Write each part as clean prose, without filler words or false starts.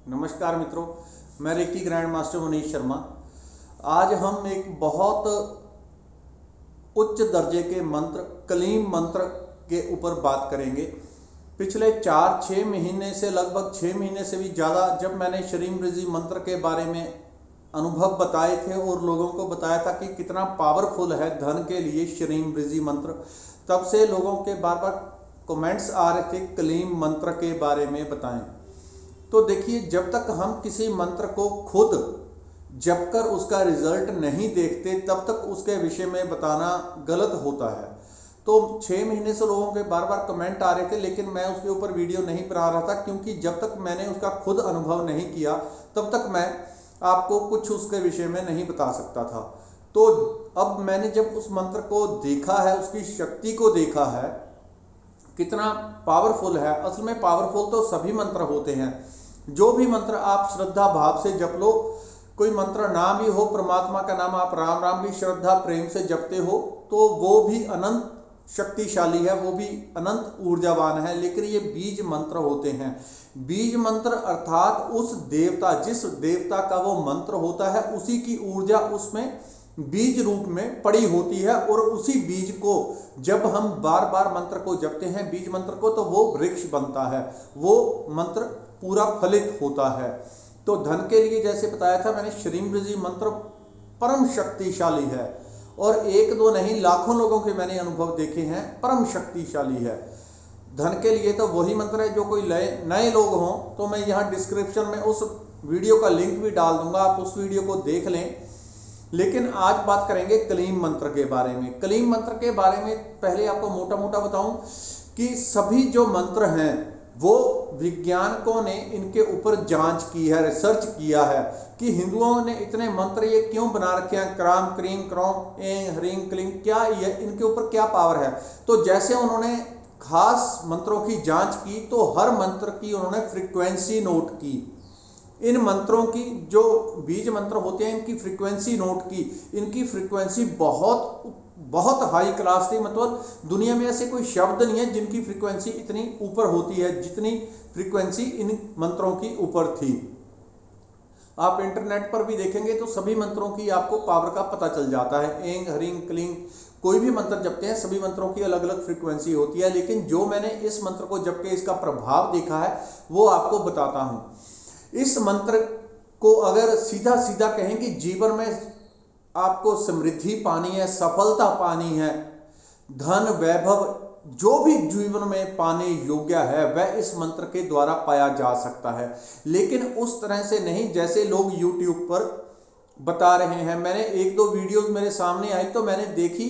नमस्कार मित्रों, मैं reiki grand master Manish Sharma. आज हम एक बहुत उच्च दर्जे के मंत्र कलीम मंत्र के ऊपर बात करेंगे। पिछले 4-6 महीने से लगभग 6 महीने से भी ज़्यादा जब मैंने श्रीम ऋषि मंत्र के बारे में अनुभव बताए थे और लोगों को बताया था कि कितना पावरफुल है धन के लिए श्रीम ऋषि मंत्र, तब से लोगों के बार बार कमेंट्स आ रहे थे कलीम मंत्र के बारे में बताएं। तो देखिए, जब तक हम किसी मंत्र को खुद जप कर उसका रिजल्ट नहीं देखते तब तक उसके विषय में बताना गलत होता है। तो 6 महीने से लोगों के बार बार कमेंट आ रहे थे, लेकिन मैं उसके ऊपर वीडियो नहीं बना रहा था क्योंकि जब तक मैंने उसका खुद अनुभव नहीं किया तब तक मैं आपको कुछ उसके विषय में नहीं बता सकता था। तो अब मैंने जब उस मंत्र को देखा है, उसकी शक्ति को देखा है, कितना पावरफुल है। असल में पावरफुल तो सभी मंत्र होते हैं। जो भी मंत्र आप श्रद्धा भाव से जप लो, कोई मंत्र नाम ही हो, परमात्मा का नाम आप राम राम भी श्रद्धा प्रेम से जपते हो तो वो भी अनंत शक्तिशाली है, वो भी अनंत ऊर्जावान है। लेकिन ये बीज मंत्र होते हैं। बीज मंत्र अर्थात उस देवता, जिस देवता का वो मंत्र होता है, उसी की ऊर्जा उसमें बीज रूप में पड़ी होती है और उसी बीज को जब हम बार बार मंत्र को जपते हैं, बीज मंत्र को, तो वो वृक्ष बनता है, वो मंत्र पूरा फलित होता है। तो धन के लिए जैसे बताया था मैंने, श्रीम ऋषि मंत्र परम शक्तिशाली है और एक दो नहीं लाखों लोगों के मैंने अनुभव देखे हैं, परम शक्तिशाली है। धन के लिए तो वही मंत्र है। जो कोई नए लोग हों तो मैं यहाँ डिस्क्रिप्शन में उस वीडियो का लिंक भी डाल दूंगा, आप उस वीडियो को देख लें। लेकिन आज बात करेंगे कलीम मंत्र के बारे में। कलीम मंत्र के बारे में पहले आपको मोटा मोटा बताऊं कि सभी जो मंत्र हैं वो वैज्ञानिकों ने इनके ऊपर जांच की है, रिसर्च किया है कि हिंदुओं ने इतने मंत्र ये क्यों बना रखे हैं, क्राम क्रीम क्रौम एं ह्रीं क्लीं, क्या ये इनके ऊपर क्या पावर है। तो जैसे उन्होंने खास मंत्रों की जांच की तो हर मंत्र की उन्होंने फ्रीक्वेंसी नोट की। इन मंत्रों की जो बीज मंत्र होते हैं इनकी फ्रीक्वेंसी नोट की। इनकी फ्रीक्वेंसी बहुत बहुत हाई क्लास थी। मतलब दुनिया में ऐसे कोई शब्द नहीं है जिनकी फ्रीक्वेंसी इतनी ऊपर होती है जितनी फ्रीक्वेंसी इन मंत्रों की ऊपर थी। आप इंटरनेट पर भी देखेंगे तो सभी मंत्रों की आपको पावर का पता चल जाता है। एंग ह्रीं क्लीं कोई भी मंत्र जपते हैं, सभी मंत्रों की अलग अलग फ्रीक्वेंसी होती है। लेकिन जो मैंने इस मंत्र को जप के इसका प्रभाव देखा है वो आपको बताता हूं। इस मंत्र को अगर सीधा सीधा कहें कि जीवन में आपको समृद्धि पानी है, सफलता पानी है, धन वैभव जो भी जीवन में पाने योग्य है वह इस मंत्र के द्वारा पाया जा सकता है। लेकिन उस तरह से नहीं जैसे लोग YouTube पर बता रहे हैं। मैंने एक दो वीडियोस मेरे सामने आई तो मैंने देखी,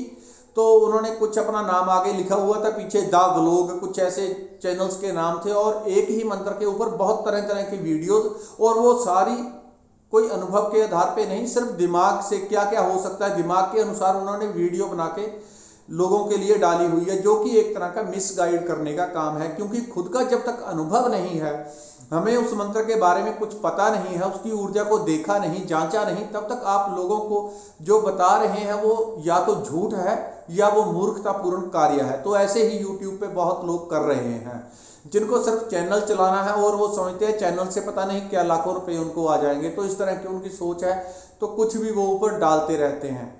तो उन्होंने कुछ अपना नाम आगे लिखा हुआ था, पीछे द व्लॉग, कुछ ऐसे चैनल्स के नाम थे और एक ही मंत्र के ऊपर बहुत तरह तरह की वीडियोस, और वो सारी कोई अनुभव के आधार पे नहीं, सिर्फ दिमाग से क्या क्या हो सकता है दिमाग के अनुसार उन्होंने वीडियो बना के लोगों के लिए डाली हुई है, जो कि एक तरह का मिसगाइड करने का काम है। क्योंकि खुद का जब तक अनुभव नहीं है, हमें उस मंत्र के बारे में कुछ पता नहीं है, उसकी ऊर्जा को देखा नहीं, जांचा नहीं, तब तक आप लोगों को जो बता रहे हैं वो या तो झूठ है या वो मूर्खतापूर्ण कार्य है। तो ऐसे ही YouTube पे बहुत लोग कर रहे हैं जिनको सिर्फ चैनल चलाना है और वो समझते हैं चैनल से पता नहीं क्या लाखों रुपए उनको आ जाएंगे। तो इस तरह की उनकी सोच है, तो कुछ भी वो ऊपर डालते रहते हैं।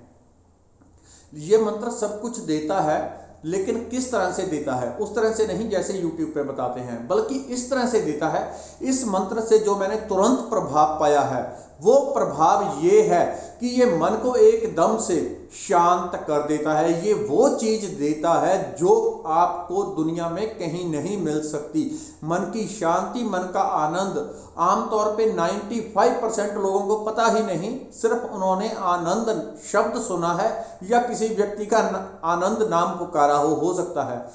ये मंत्र सब कुछ देता है, लेकिन किस तरह से देता है, उस तरह से नहीं जैसे YouTube पे बताते हैं, बल्कि इस तरह से देता है। इस मंत्र से जो मैंने तुरंत प्रभाव पाया है वो प्रभाव ये है कि ये मन को एकदम से शांत कर देता है। ये वो चीज देता है जो आपको दुनिया में कहीं नहीं मिल सकती। मन की शांति, मन का आनंद। आमतौर पे 95% लोगों को पता ही नहीं, सिर्फ उन्होंने आनंद शब्द सुना है या किसी व्यक्ति का आनंद नाम पुकारा हो सकता है,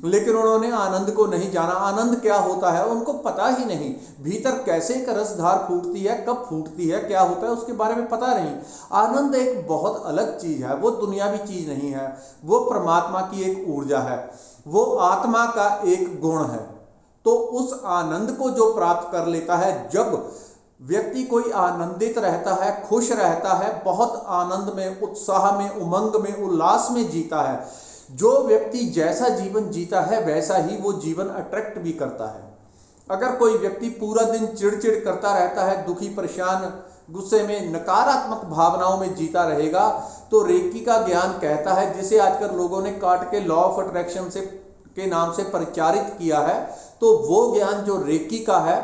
लेकिन उन्होंने आनंद को नहीं जाना। आनंद क्या होता है उनको पता ही नहीं। भीतर कैसे एक रसधार फूटती है, कब फूटती है, क्या होता है उसके बारे में पता नहीं। आनंद एक बहुत अलग चीज है, वो दुनियावी चीज नहीं है, वो परमात्मा की एक ऊर्जा है, वो आत्मा का एक गुण है। तो उस आनंद को जो प्राप्त कर लेता है, जब व्यक्ति कोई आनंदित रहता है, खुश रहता है, बहुत आनंद में, उत्साह में, उमंग में, उल्लास में जीता है, जो व्यक्ति जैसा जीवन जीता है वैसा ही वो जीवन अट्रैक्ट भी करता है। अगर कोई व्यक्ति पूरा दिन चिड़चिड़ करता रहता है, दुखी, परेशान, गुस्से में, नकारात्मक भावनाओं में जीता रहेगा, तो रेकी का ज्ञान कहता है, जिसे आजकल लोगों ने काट के लॉ ऑफ अट्रैक्शन से के नाम से परिचारित किया है, तो वो ज्ञान जो रेकी का है,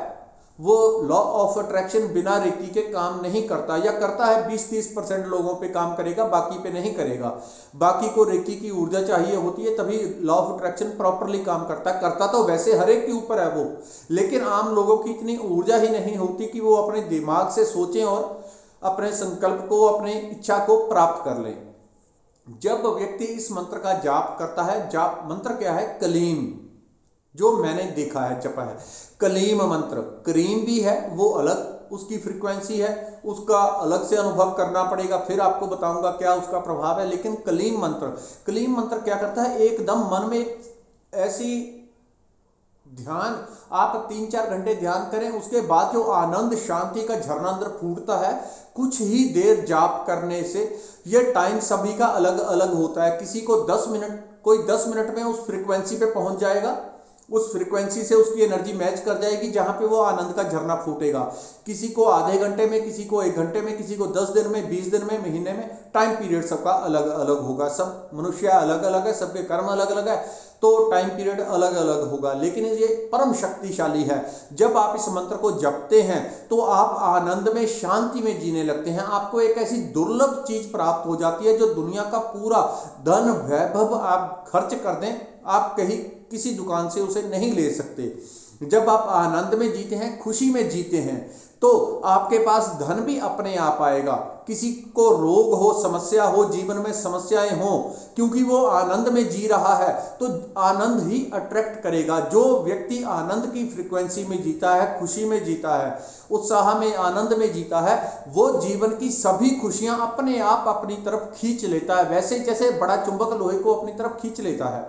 वो लॉ ऑफ अट्रैक्शन बिना रेकी के काम नहीं करता, या करता है 20-30% लोगों पे काम करेगा, बाकी पे नहीं करेगा। बाकी को रेकी की ऊर्जा चाहिए होती है, तभी लॉ ऑफ अट्रैक्शन प्रॉपरली काम करता तो वैसे हर एक के ऊपर है वो, लेकिन आम लोगों की इतनी ऊर्जा ही नहीं होती कि वो अपने दिमाग से सोचें और अपने संकल्प को, अपनी इच्छा को प्राप्त कर लें। जब व्यक्ति इस मंत्र का जाप करता है, जाप मंत्र क्या है? कलीम, जो मैंने देखा है जपा है कलीम मंत्र। क्रीम भी है, वो अलग उसकी फ्रीक्वेंसी है, उसका अलग से अनुभव करना पड़ेगा, फिर आपको बताऊंगा क्या उसका प्रभाव है। लेकिन कलीम मंत्र क्या करता है? एकदम मन में ऐसी ध्यान, आप 3-4 घंटे ध्यान करें, उसके बाद जो आनंद शांति का झरना अंदर फूटता है, कुछ ही देर जाप करने से, ये टाइम सभी का अलग अलग होता है। किसी को 10 मिनट, कोई 10 मिनट में उस फ्रीक्वेंसी पे पहुंच जाएगा, उस फ्रीक्वेंसी से उसकी एनर्जी मैच कर जाएगी जहां पे वो आनंद का झरना फूटेगा। किसी को आधे घंटे में, किसी को 1 घंटे में, किसी को 10 दिन में, 20 दिन में, महीने में, टाइम पीरियड सबका अलग अलग होगा। सब मनुष्य अलग अलग है, सबके कर्म अलग अलग है, तो टाइम पीरियड अलग अलग होगा। लेकिन ये परम शक्तिशाली है। जब आप इस मंत्र को जपते हैं तो आप आनंद में, शांति में जीने लगते हैं। आपको एक ऐसी दुर्लभ चीज प्राप्त हो जाती है, जो दुनिया का पूरा धन वैभव आप खर्च कर दें, आप कहीं किसी दुकान से उसे नहीं ले सकते। जब आप आनंद में जीते हैं, खुशी में जीते हैं, तो आपके पास धन भी अपने आप आएगा। किसी को रोग हो, समस्या हो, जीवन में समस्याएं हो, क्योंकि वो आनंद में जी रहा है, तो आनंद ही अट्रैक्ट करेगा। जो व्यक्ति आनंद की फ्रीक्वेंसी में जीता है, खुशी में जीता है, उत्साह में, आनंद में जीता है, वो जीवन की सभी खुशियां अपने आप अपनी तरफ खींच लेता है, वैसे जैसे बड़ा चुंबक लोहे को अपनी तरफ खींच लेता है।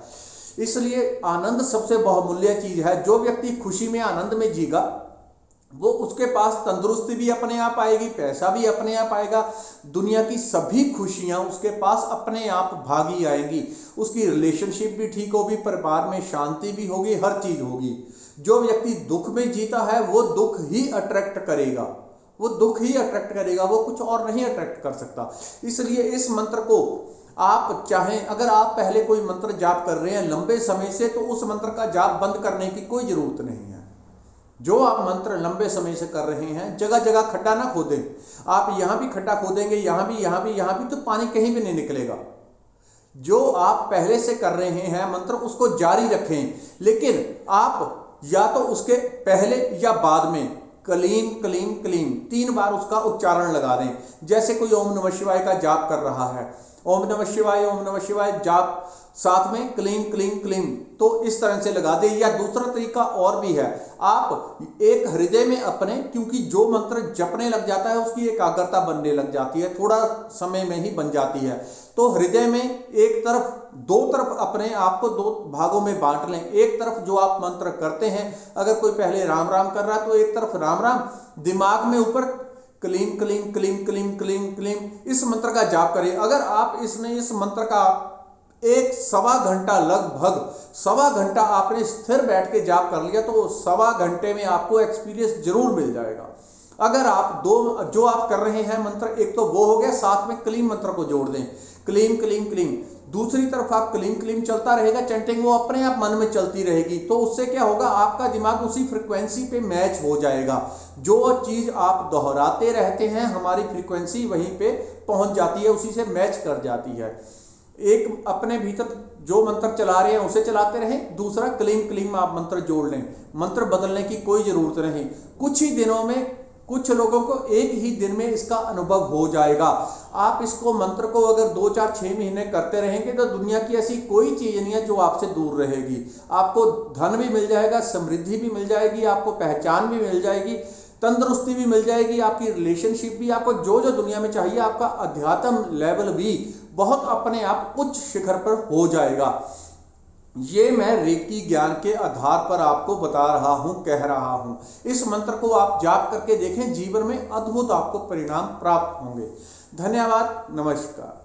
इसलिए आनंद सबसे बहुमूल्य चीज है। जो व्यक्ति खुशी में, आनंद में जीगा, वो उसके पास तंदुरुस्ती भी अपने आप आएगी, पैसा भी अपने आप आएगा, दुनिया की सभी खुशियां उसके पास अपने आप भागी आएंगी। उसकी रिलेशनशिप भी ठीक होगी, परिवार में शांति भी होगी, हर चीज होगी। जो व्यक्ति दुख में जीता है, वो दुख ही अट्रैक्ट करेगा, वो दुख ही अट्रैक्ट करेगा, वो कुछ और नहीं अट्रैक्ट कर सकता। इसलिए इस मंत्र को आप चाहें, अगर आप पहले कोई मंत्र जाप कर रहे हैं लंबे समय से, तो उस मंत्र का जाप बंद करने की कोई जरूरत नहीं है। जो आप मंत्र लंबे समय से कर रहे हैं, जगह जगह खड्डा ना खोदें। आप यहां भी खड्डा खोदेंगे, यहां भी, यहां भी, यहां भी, तो पानी कहीं भी नहीं निकलेगा। जो आप पहले से कर रहे हैं मंत्र, उसको जारी रखें, लेकिन आप या तो उसके पहले या बाद में कलीम कलीम कलीम 3 बार उसका उच्चारण लगा दें। जैसे कोई ओम नमः शिवाय का जाप कर रहा है, ओम नमः शिवाय जाप, साथ में क्लीम क्लीम क्लीम, तो इस तरह से लगा दे। या दूसरा तरीका और भी है, आप एक हृदय में अपने, क्योंकि जो मंत्र जपने लग जाता है उसकी एकाग्रता बनने लग जाती है, थोड़ा समय में ही बन जाती है, तो हृदय में एक तरफ, 2 तरफ अपने आप को 2 भागों में बांट लें। एक तरफ जो आप मंत्र करते हैं, अगर कोई पहले राम राम कर रहा है तो एक तरफ राम राम, दिमाग में ऊपर क्लीम क्लीम क्लीम क्लीम क्लीम क्लीम, इस मंत्र का जाप करें। अगर आप इस मंत्र का 1-1.25 घंटा, लगभग 1.25 घंटा आपने स्थिर बैठ के जाप कर लिया, तो 1.25 घंटे में आपको एक्सपीरियंस जरूर मिल जाएगा। अगर आप 2 जो आप कर रहे हैं मंत्र, एक तो वो हो गया, साथ में क्लीम मंत्र को जोड़ दें, क्लीम क्लीम क्लीम। दूसरी तरफ आप क्लीम क्लीम चलता रहेगा, चैंटिंग वो अपने आप मन में चलती रहेगी, तो उससे क्या होगा, आपका दिमाग उसी फ्रीक्वेंसी पे मैच हो जाएगा। जो चीज आप दोहराते रहते हैं, हमारी फ्रीक्वेंसी वहीं पे पहुंच जाती है, उसी से मैच कर जाती है। एक अपने भीतर जो मंत्र चला रहे हैं उसे चलाते रहें, दूसरा क्लीम क्लीम आप मंत्र जोड़ लें। मंत्र बदलने की कोई जरूरत नहीं, कुछ ही दिनों में, कुछ लोगों को 1 ही दिन में इसका अनुभव हो जाएगा। आप इसको मंत्र को अगर 2, 4, 6 महीने करते रहेंगे, तो दुनिया की ऐसी कोई चीज नहीं है जो आपसे दूर रहेगी। आपको धन भी मिल जाएगा, समृद्धि भी मिल जाएगी, आपको पहचान भी मिल जाएगी, तंदुरुस्ती भी मिल जाएगी, आपकी रिलेशनशिप भी, आपको जो जो दुनिया में चाहिए, आपका अध्यात्म लेवल भी बहुत अपने आप उच्च शिखर पर हो जाएगा। ये मैं रेकी ज्ञान के आधार पर आपको बता रहा हूं, कह रहा हूं। इस मंत्र को आप जाप करके देखें, जीवन में अद्भुत आपको परिणाम प्राप्त होंगे। धन्यवाद, नमस्कार।